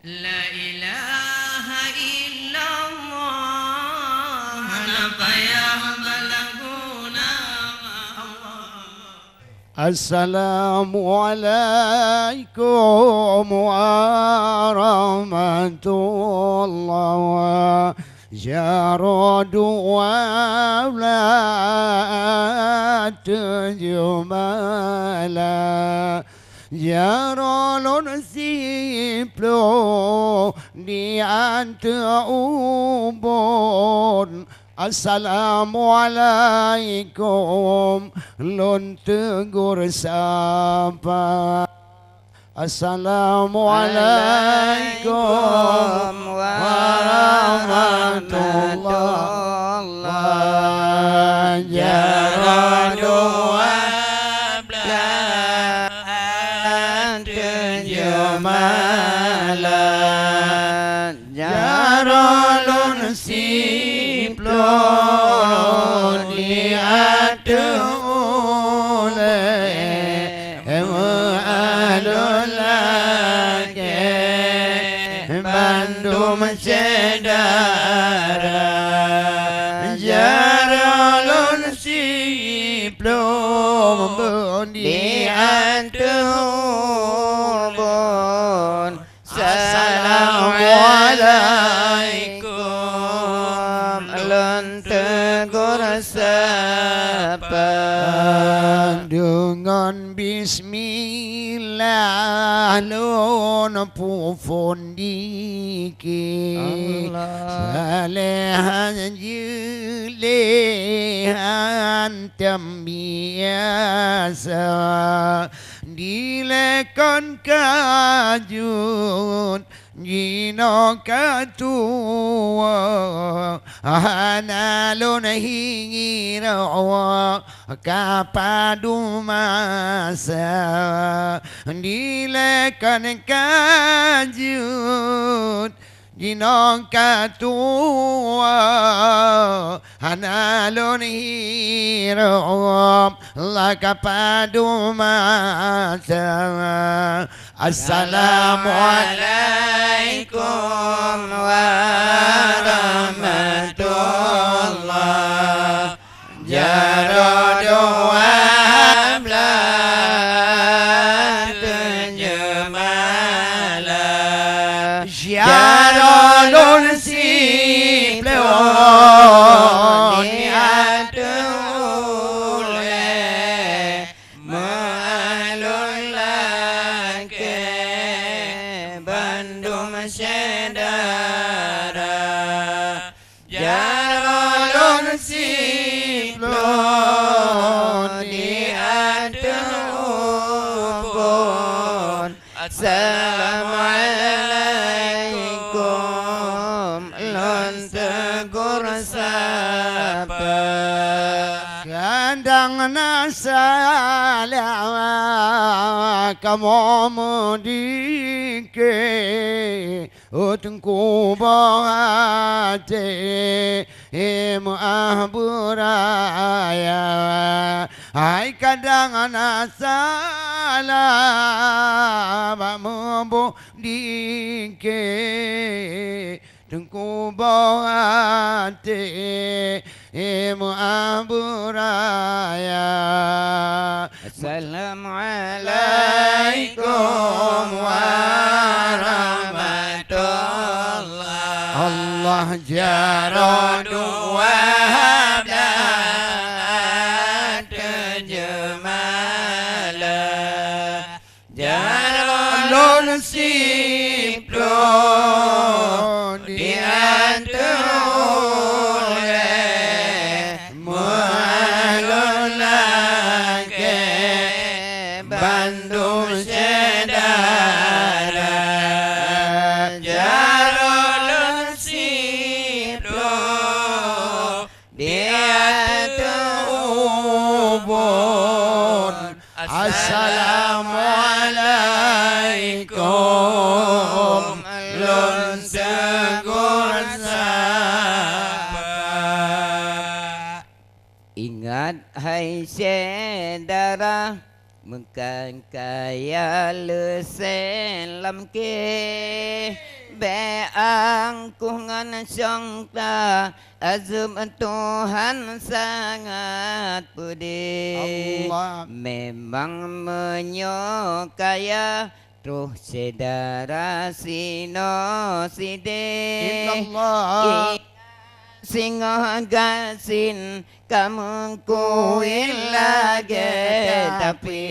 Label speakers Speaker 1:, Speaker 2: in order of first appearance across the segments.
Speaker 1: La ilaha illallah Napayah balaguna
Speaker 2: Assalamualaikum warahmatullahi jaradu wawlat jumala jaralun siplo di ubun. Assalamualaikum lun tegur sapa. Assalamualaikum warahmatullahi jaradu wablan jamalan jaralun siplo di Bandung sedara jaralun siplom di antubun. Assalamualaikum lun tegur sapa dengan bismillah lun pufun diki salehan julehan tembiasa dilekan kajun Jino katua hanalun hingirawa kapadu masa dilekan kajut Jino katua hanalun hingirawa kapadu masa. Assalamualaikum warahmatullahi jaradu wablan jumala jaralun siplon sedara jaralun siplon di antubun. Assalamualaikum lun tegur sapa gandang nasala kamu mudike utengku bahate mahburaya hai kadang nasala mudike tengku bahate mahburaya. Assalamualaikum warahmatullahi Allah jaradu wablan jumala jaralun siplon di Bandung sedara jaralun siplon di antubun. Assalamualaikum lun tegur sapa. Ingat hai saudara bukan kaya lesen lam ke Beangkungan syangka azam Tuhan sangat pedih.
Speaker 3: Allah.
Speaker 2: Memang menyokaya Ruh sedara sino side
Speaker 3: Illallah.
Speaker 2: Singa gasin kamu kuil lagi tapi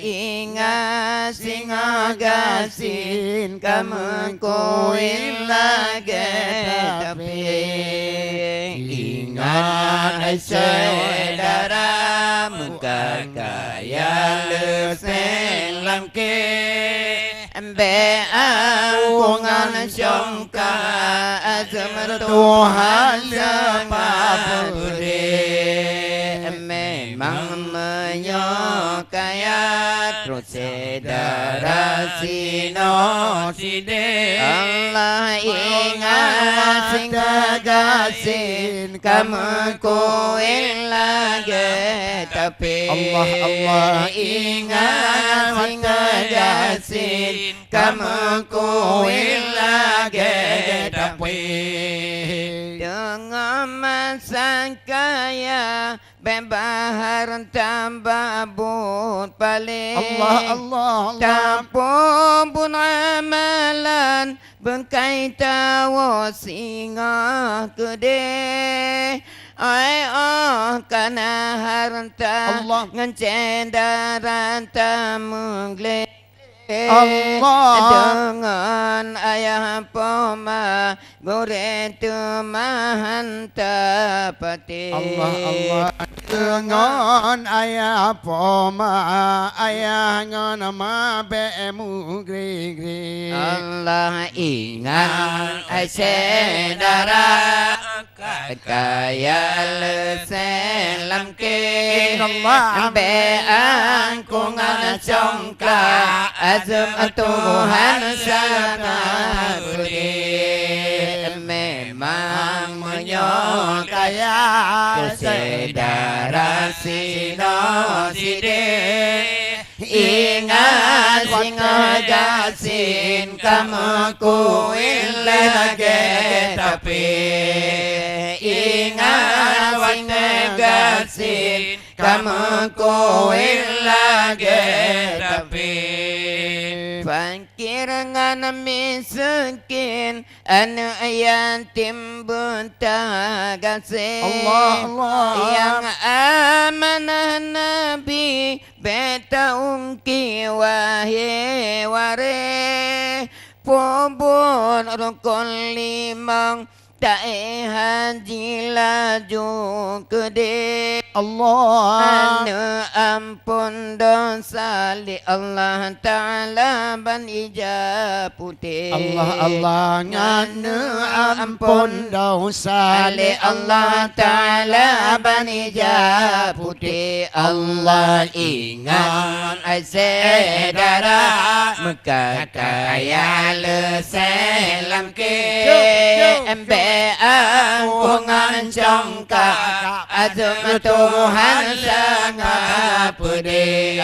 Speaker 2: ingat singa gasin kamu kuil lagi tapi ingat saudara muka kaya leselam ke beangkungan syangka azam Tuhan sepapudi memang menyokaya terus sedara sino side Allah ingat sehingga gasin kamu kuil lagi tapi
Speaker 3: Allah
Speaker 2: ingat sehingga gasin kamu kuil lagi tapi dengan masa kaya bebahar tambah but paling
Speaker 3: Allah.
Speaker 2: Tapung pun amalan bengkai tawa singa gede ai kana harta
Speaker 3: Allah.
Speaker 2: ngencendaran tamungle
Speaker 3: Allah.
Speaker 2: dengan ayah poma goreng tumahan tapati
Speaker 3: Allah dengan ayah poma ayah ngana bemu gri
Speaker 2: Allah ingat saudara kaya leselam ke
Speaker 3: Allah.
Speaker 2: beangkungan syangka azam Tuhan sangat pedih memang menyokaya saudara sino side ingat singa gasin kamu kuil lagi tapi ingat singa gasin kamu kuil lagi tapi fakir ngana miskin anak yatim buta gasih
Speaker 3: Allah.
Speaker 2: yang amanah Nabi beta ungki wahai ware pobon rukun limang tae haji laju gede
Speaker 3: Allah.
Speaker 2: anu ampun dosa li Allah Ta'ala ban ijab putih
Speaker 3: Allah nganu ampun dosa
Speaker 2: Ali Allah Ta'ala ban ijab putih Allah ingat saudara Mekah kaya leselam ke beangkungan syangka azam Tuhan sangat pedih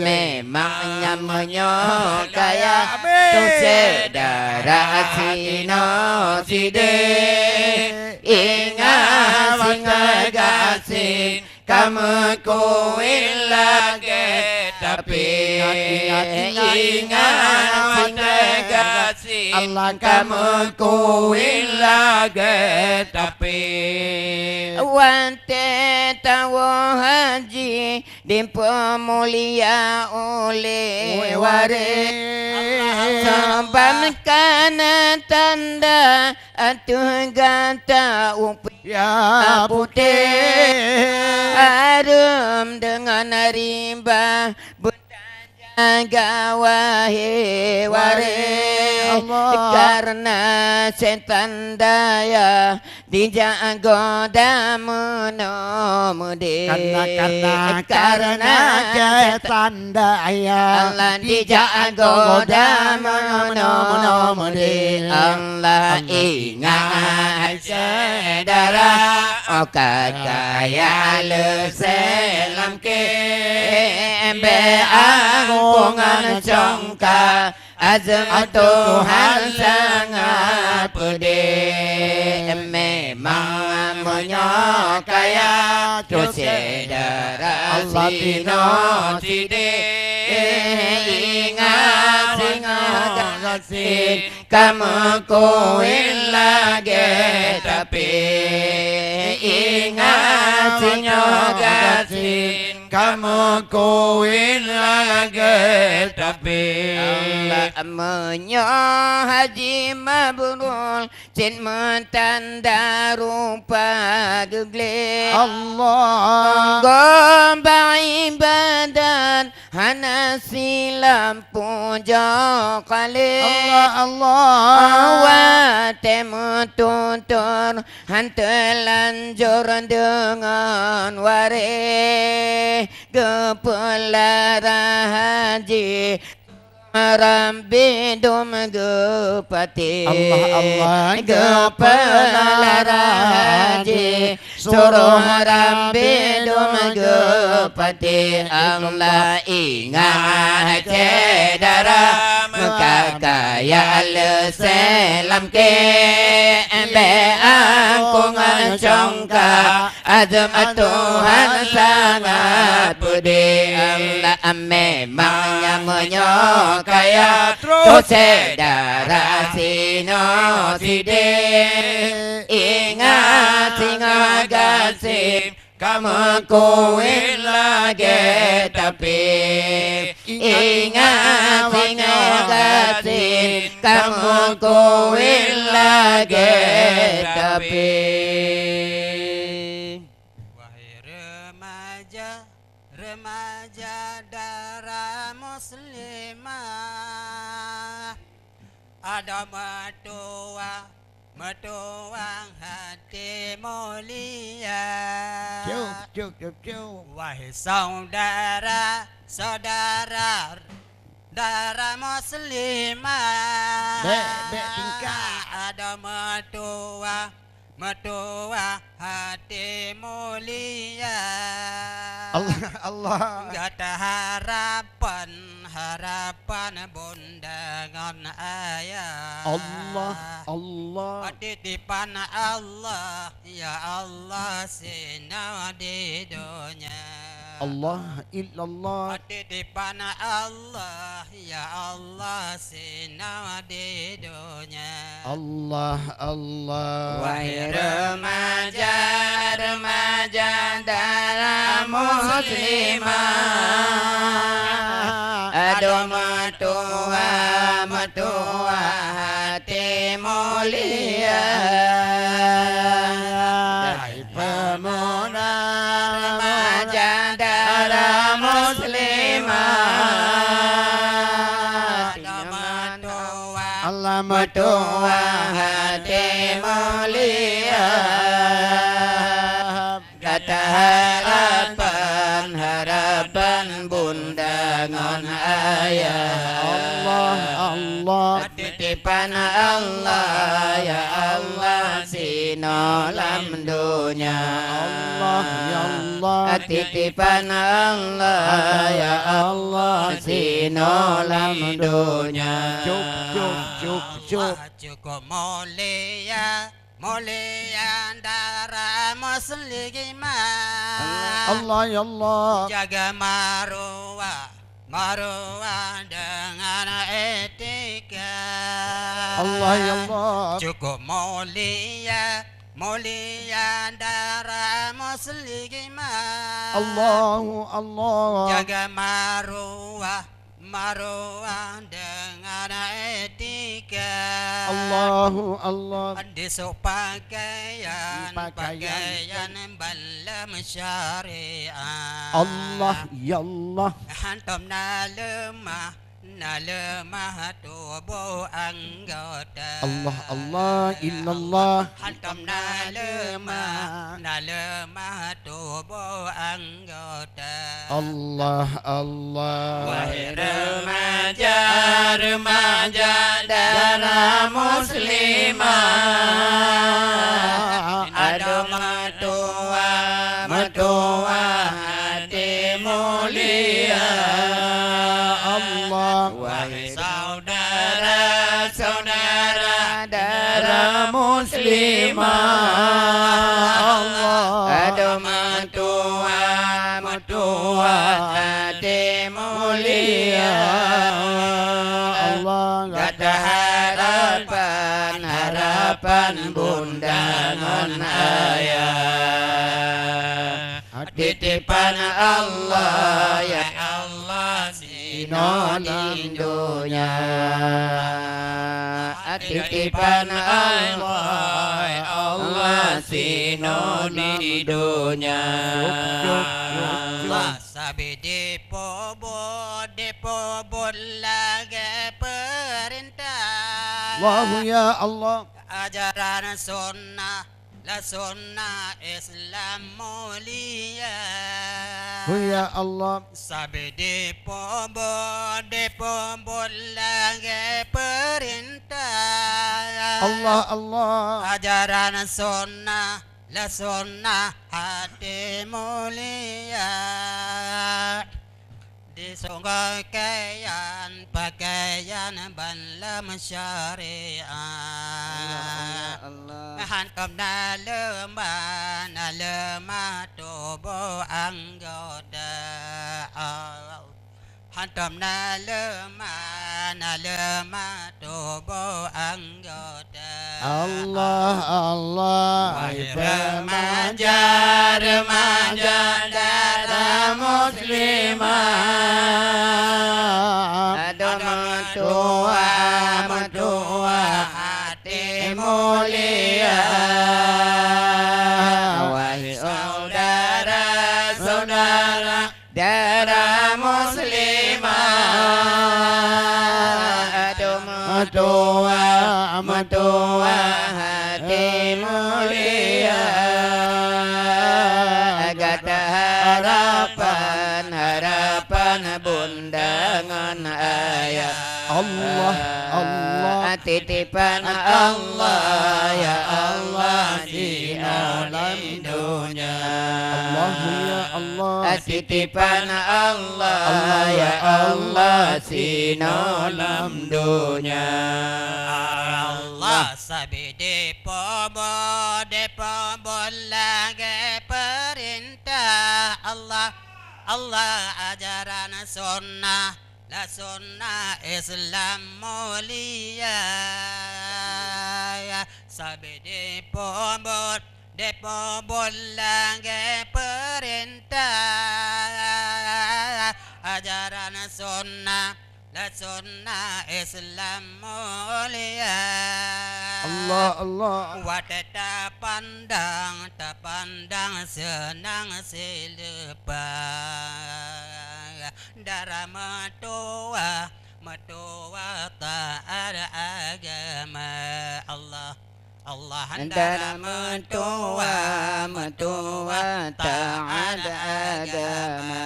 Speaker 2: memangnya menyokaya tu saudara sino side ingat singa gasin kamu kuil lagi tapi ingat singa gasin
Speaker 3: Allah
Speaker 2: kamu kuil lagi tapi wante tawa haji di pemulia oleh waris sabam kana tanda atuh gata
Speaker 3: ya
Speaker 2: putih harum dengan rimba jaga wahai waris karena setan daya dijago damuno mudi
Speaker 3: karena setan daya
Speaker 2: Allah dijago damuno mudi Allah ingat saudara kaya leselam ke beangkungan syangka Azam Tuhan sangat pedih, memang menyokaya dosa darah sino tidak ingat singa kasih kamu koin lagi tapi ingat singa kasih
Speaker 3: kamu koin lagi tapi
Speaker 2: Allah menyoh haji mabrur cin mentanda rupa gegli
Speaker 3: Allah
Speaker 2: gombang ibadat hana silam puja kali
Speaker 3: Allah
Speaker 2: awat temututur hantelanjur dengan waris kepelara haji Rambi dum gepati
Speaker 3: Allah
Speaker 2: kepelara haji suruh Rambi dum gepati Allah ingat cedera maka kaya selam ke be aku ngacongka azam Tuhan sangat pedih Allah memangnya menyokaya dosa darah sino tidak ingat singa gasip kamu koin lagi tapi ingat singa gasip kamu koin lagi tapi
Speaker 4: remaja darah muslimah ada metuang hati mulia
Speaker 3: Cuk
Speaker 4: wahai saudara darah muslimah
Speaker 3: Bek tingkah
Speaker 4: ada metua hati mulia
Speaker 3: Allah
Speaker 4: gata harapan bundangan ayah
Speaker 3: Allah
Speaker 4: titipan Allah ya Allah sina di dunia
Speaker 3: Allah illallah
Speaker 4: titipan Allah ya Allah sina di dunia
Speaker 3: Allah
Speaker 2: wahai remaja darah muslimah ada metua hati mulia dari pemuda remaja darah muslimah
Speaker 3: Allah
Speaker 2: metua hati mulia kata harapan bundangan ayah
Speaker 3: Allah
Speaker 2: titipan Allah ya Allah sinolam dunia
Speaker 3: Allah ya Allah
Speaker 2: titipan Allah ya Allah sinolam dunia
Speaker 3: Cuk
Speaker 4: cukup mulia darah muslimah
Speaker 3: Allah ya Allah
Speaker 4: jaga maruah dengan etika
Speaker 3: Allah ya Allah
Speaker 4: cukup mulia darah muslimah
Speaker 3: Allah
Speaker 4: jaga maruah dengan etika
Speaker 3: Allah
Speaker 4: Disuk pakaian balam syariah
Speaker 3: Allah ya Allah
Speaker 4: hantam na lemah tubuh anggota
Speaker 3: Allah illallah
Speaker 4: hantam na lemah tubuh anggota
Speaker 3: Allah
Speaker 2: wahai remaja darah muslimah ada metua hati mulia
Speaker 3: Allah
Speaker 2: wahai muslimah
Speaker 3: Allah
Speaker 2: Aduh mertua hati mulia
Speaker 3: Allah
Speaker 2: Gada harapan bunda ngan ayah Titipan Allah ya Allah sino lindunya Titipan Allah ya Allah sino lindunya
Speaker 4: Allah sabi di pobon lagi perintah
Speaker 3: Allah ya Allah
Speaker 4: ajaran sunnah la sunnah Islam mulia
Speaker 3: Ya Allah
Speaker 4: sabi di pobon lagi perintah
Speaker 3: Allah
Speaker 4: ajaran sunnah la sunnah hati mulia di sungai pakaian balam syariah hantam na lemah tubuh anggota hantam na lemah tubuh anggota
Speaker 3: Allah
Speaker 2: Wahai remaja darah muslimah Aduh mertua hati mulia Wahai saudara darah muslimah Aduh mertua hati mulia Gada harapan bunda ngan ayah
Speaker 3: Allah
Speaker 2: Titipan Allah ya Allah di alam dunia
Speaker 3: Allah ya Allah
Speaker 2: Titipan Allah ya Allah sino alam dunia
Speaker 4: Allah sabi di pobon lagi perintah Allah ajaran sunnah la sunnah Islam mulia sabi di pobon lagi perintah ajaran sunnah la sunnah Islam mulia
Speaker 3: Allah
Speaker 4: Wadah tak pandang senang selepas darah mertua tak ada agama Allah
Speaker 2: Antara mertua tak ada agama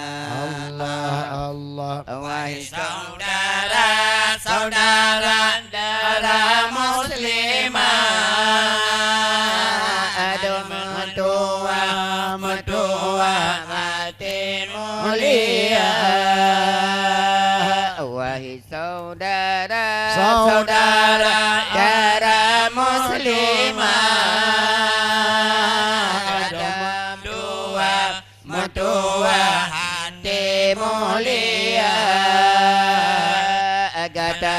Speaker 3: Allah
Speaker 2: Wahai saudara darah muslimah Aduh mertua hati mulia Wahai saudara darah muslimah Aduh mertua hati mulia Gada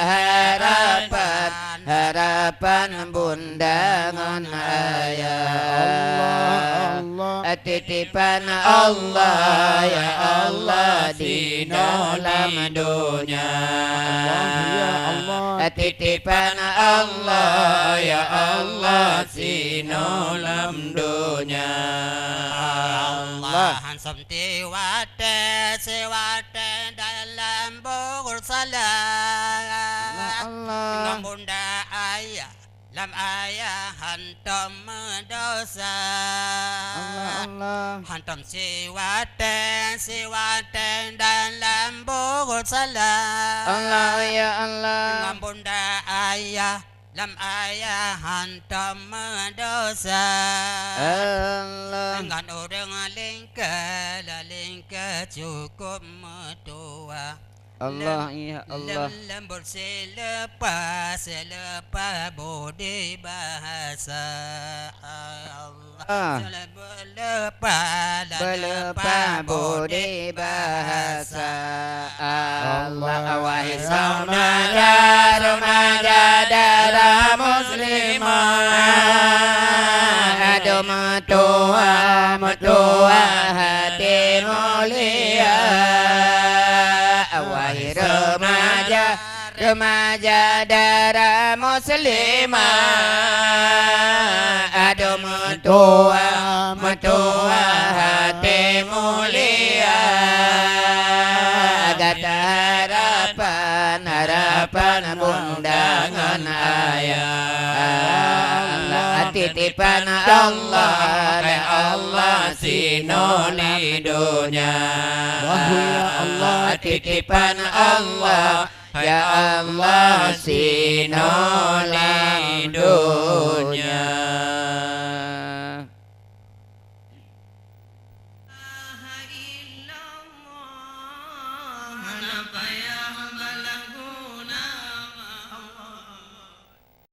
Speaker 2: harapan bunda ngan ayah Titipan Allah ya Allah di dalam dunia Titipan Allah ya Allah di dalam dunia
Speaker 4: Allah hansam tiwate dalam bukur salah Ngambunda ayah lam ayah hantam dosa hantam siwate dalam bukur salah
Speaker 2: Allah ya Allah
Speaker 4: Ngambunda ayah lam ayah hantam dosa
Speaker 2: Allah
Speaker 4: dengan orang lingka cukup mertua
Speaker 2: Allah ya Allah.
Speaker 4: Lembut selepas budi bahasa Allah.
Speaker 2: Berlepas budi bahasa Allah. Wahai saudara remaja darah muslimah, aduh mertua hati mulia. Wahai remaja darah muslimah, aduh mertua hati mulia. Gata harapan undangan ayah, titipan Allah sinoli dunia.
Speaker 3: Ya Allah,
Speaker 2: titipan Allah, ya Allah sinoli dunia.